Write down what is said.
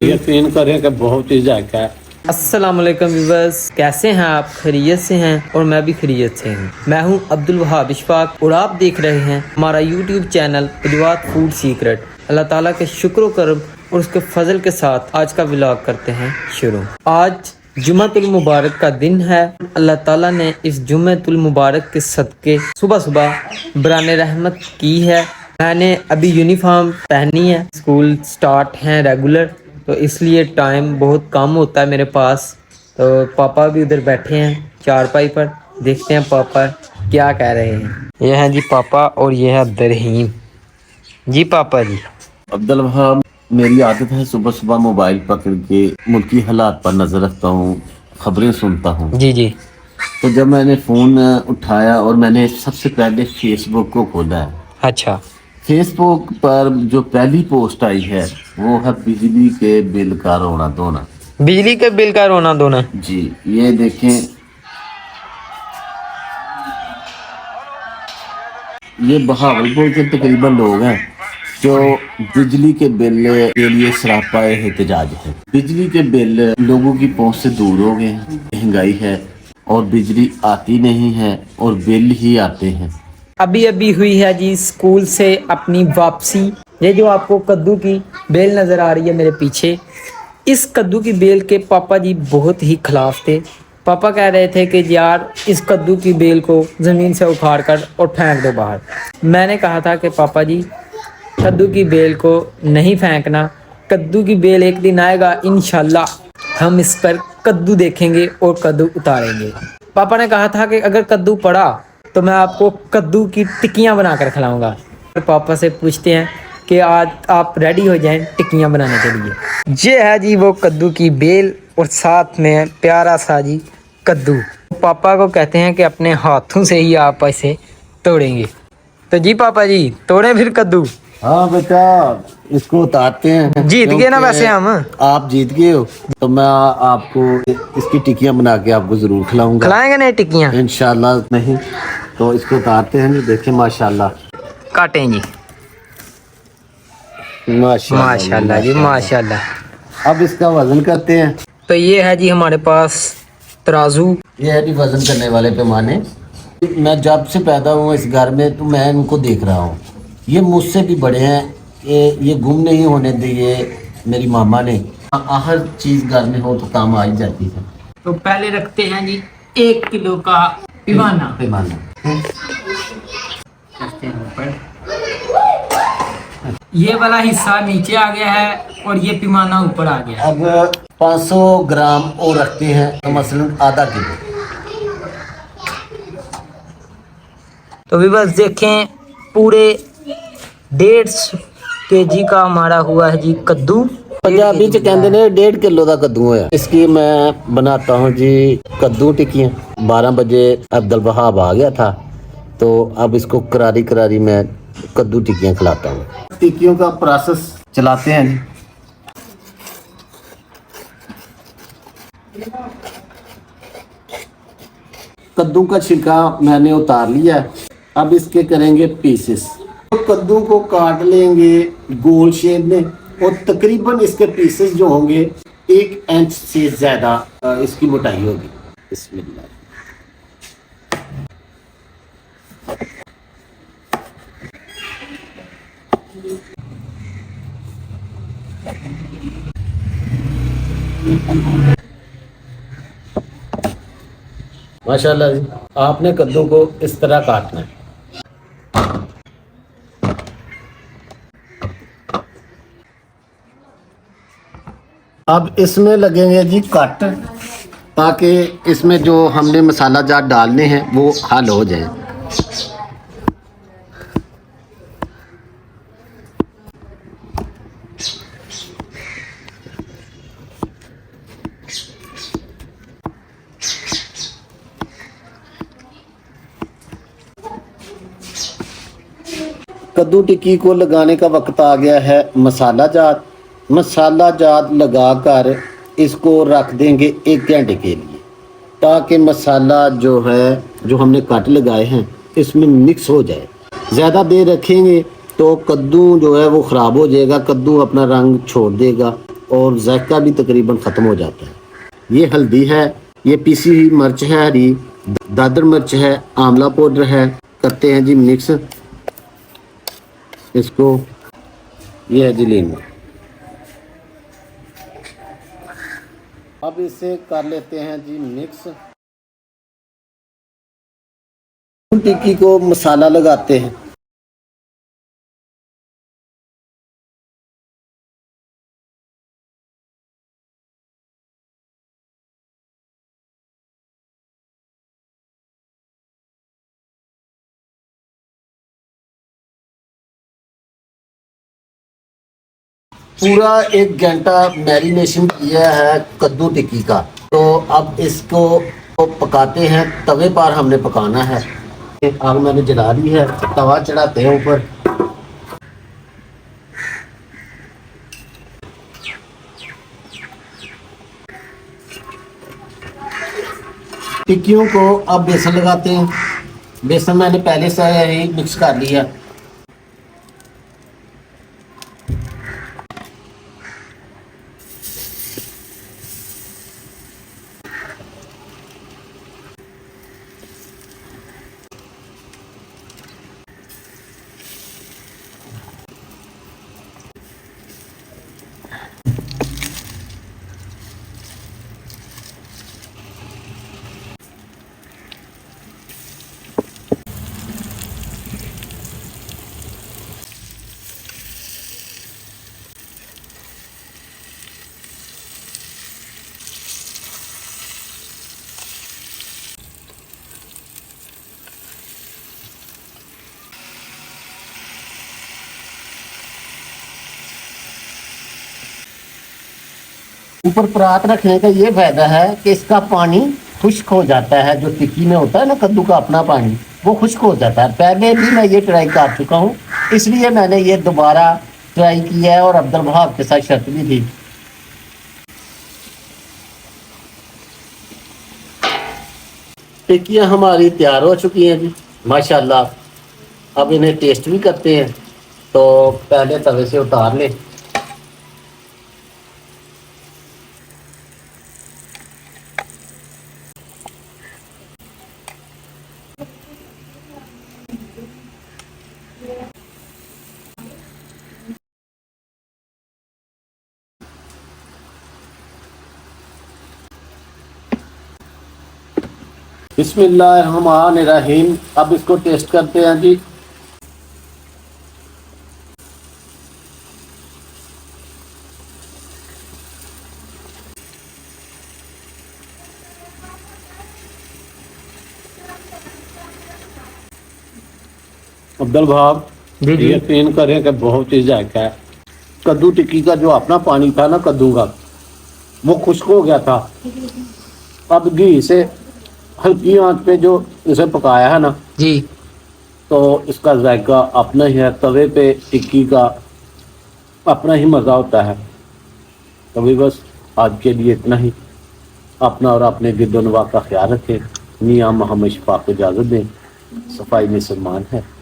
यकीन करें कि बहुत ही जायका है। अस्सलाम वालेकुम व्यूअर्स, कैसे हैं आप? खैरियत से हैं? और मैं भी खैरियत से हूँ। मैं हूँ अब्दुल वहाब इशफाक और आप देख रहे हैं हमारा यूट्यूब चैनल उजवात फूड सीक्रेट। अल्लाह ताला के शुक्र करम और उसके फजल के साथ आज का व्लॉग करते हैं शुरू। आज जुम्मतुल मुबारक का दिन है। अल्लाह ताला ने इस जुम्मतुल मुबारक के सदके सुबह सुबह बराने रहमत की है। मैंने अभी यूनिफॉर्म पहनी है, स्कूल स्टार्ट हैं रेगुलर, तो इसलिए टाइम बहुत कम होता है मेरे पास। तो पापा भी उधर बैठे हैं चारपाई पर, देखते हैं पापा क्या कह रहे हैं। ये हैं जी पापा और ये है अब्दुर्रहीम जी। पापा जी, अब्दुल वहाब, मेरी आदत है सुबह सुबह मोबाइल पकड़ के मुल्की हालात पर नजर रखता हूँ, खबरें सुनता हूँ। जी जी। तो जब मैंने फोन उठाया और मैंने सबसे पहले फेसबुक को खोला है। अच्छा। फेसबुक पर जो पहली पोस्ट आई है वो है बिजली के बिल का रोना धोना। बिजली के बिल का रोना धोना। जी, ये देखें, ये बहावलपुर के तकरीबन लोग हैं जो बिजली के बिल के लिए सरापाए एहतजाज है। बिजली के बिल लोगों की पहुंच से दूर हो गए हैं, महंगाई है और बिजली आती नहीं है और बिल ही आते हैं। अभी अभी हुई है जी स्कूल से अपनी वापसी। ये जो आपको कद्दू की बेल नज़र आ रही है मेरे पीछे, इस कद्दू की बेल के पापा जी बहुत ही खिलाफ थे। पापा कह रहे थे कि यार इस कद्दू की बेल को ज़मीन से उखाड़ कर और फेंक दो बाहर। मैंने कहा था कि पापा जी कद्दू की बेल को नहीं फेंकना, कद्दू की बेल एक दिन आएगा इंशाल्लाह हम इस पर कद्दू देखेंगे और कद्दू उतारेंगे। पापा ने कहा था कि अगर कद्दू पड़ा तो मैं आपको कद्दू की टिक्कियाँ बनाकर खिलाऊंगा। पापा से पूछते हैं कि आज आप रेडी हो जाएं टिक्कियाँ बनाने के लिए। ये है जी वो कद्दू की बेल और साथ में प्यारा सा जी कद्दू। पापा को कहते हैं कि अपने हाथों से ही आप इसे तोड़ेंगे। तो जी पापा जी तोड़ें फिर कद्दू। हाँ बेटा, इसको उतारते हैं। जीत गए ना वैसे हम। आप जीत गए हो तो मैं आपको इसकी टिक्कियां बना के आपको जरूर खिलाऊंगा। खिलाएंगे नहीं टिक्कियाँ? इंशाल्लाह। नहीं तो इसको उतारते हैं जी, देखें माशाल्लाह। काटें जी। माशाल्लाह जी माशाल्लाह। अब इसका वजन करते हैं। तो ये है जी हमारे पास तराजू। ये है जी वजन करने वाले पैमाने। मैं जब से पैदा हुआ इस घर में तो मैं इनको देख रहा हूँ, ये मुझसे भी बड़े हैं। ये गुम नहीं होने दिए मेरी मामा ने। हर चीज़ घर में हो तो काम आ ही जाती है। तो पहले रखते हैं जी 1 किलो का पैमाना। रखते हैं ऊपर। ये वाला हिस्सा नीचे आ गया है और ये पैमाना ऊपर आ गया। अब 500 ग्राम और रखते हैं, तो मसलन आधा किलो। तो भी बस देखें पूरे 150 kg का हमारा हुआ है जी कद्दू। पंजाबी च कहते ने 1.5 किलो का कद्दू होया। इसकी मैं बनाता हूँ जी कद्दू टिक्कियाँ। 12 बजे अब्दुल वहाब आ गया था तो अब इसको करारी करारी मैं कद्दू टिक्कियाँ खिलाता हूँ। टिक्कियों का प्रोसेस चलाते हैं जी। कद्दू का छिलका मैंने उतार लिया है। अब इसके करेंगे पीसेस। तो कद्दू को काट लेंगे गोल शेप में और तकरीबन इसके पीसेस जो होंगे 1 इंच से ज्यादा इसकी मोटाई होगी। बिस्मिल्लाह। माशाल्लाह जी, आपने कद्दू को इस तरह काटना है। अब इसमें लगेंगे जी कट, ताकि इसमें जो हमने मसाला जात डालने हैं वो हल हो जाए। कद्दू टिक्की को लगाने का वक्त आ गया है। मसाला जात लगाकर इसको रख देंगे 1 घंटे के लिए, ताकि मसाला जो है जो हमने काट लगाए हैं इसमें मिक्स हो जाए। ज़्यादा देर रखेंगे तो कद्दू जो है वो ख़राब हो जाएगा, कद्दू अपना रंग छोड़ देगा और जायका भी तकरीबन ख़त्म हो जाता है। ये हल्दी है, ये पीसी हुई मिर्च है हरी, दादर मिर्च है, आंवला पाउडर है। करते हैं जी मिक्स इसको। ये है जी लीमू। अब इसे कर लेते हैं जी मिक्स। टिक्की को मसाला लगाते हैं। पूरा 1 घंटा मैरिनेशन किया है कद्दू टिक्की का। तो अब इसको पकाते हैं। तवे पर हमने पकाना है। आग मैंने जला दी है, तवा चढ़ाते हैं ऊपर। टिक्कियों को अब बेसन लगाते हैं। बेसन मैंने पहले से ही मिक्स कर लिया। ऊपर परात रखने का ये फायदा है कि इसका पानी खुश्क हो जाता है। जो टिक्की में होता है ना कद्दू का अपना पानी, वो खुश्क हो जाता है। पहले भी मैं ये ट्राई कर चुका हूँ, इसलिए मैंने ये दोबारा ट्राई किया है। और अब्दुल वहाब के साथ शर्त भी थी। टिक्कियाँ हमारी तैयार हो चुकी हैं जी माशाल्लाह। अब इन्हें टेस्ट भी करते हैं। तो पहले तवे से उतार लें। बिस्मिल्लाहिर्रहमानिर्रहीम। अब इसको टेस्ट करते हैं जी। अब्दुल भाब जी जी। यकीन करें कि बहुत ही जायका है। कद्दू टिक्की का जो अपना पानी था ना कद्दू का, वो खुश्क हो गया था। अब घी से हल्की आंच पे जो इसे पकाया है ना, जी तो इसका जायका अपना ही है। तवे पे टिक्की का अपना ही मज़ा होता है। तभी बस आज के लिए इतना ही। अपना और अपने गिरदोनवा का ख्याल रखें। मियाँ मोहम्मद शफा को इजाज़त दें। सफाई में सम्मान है।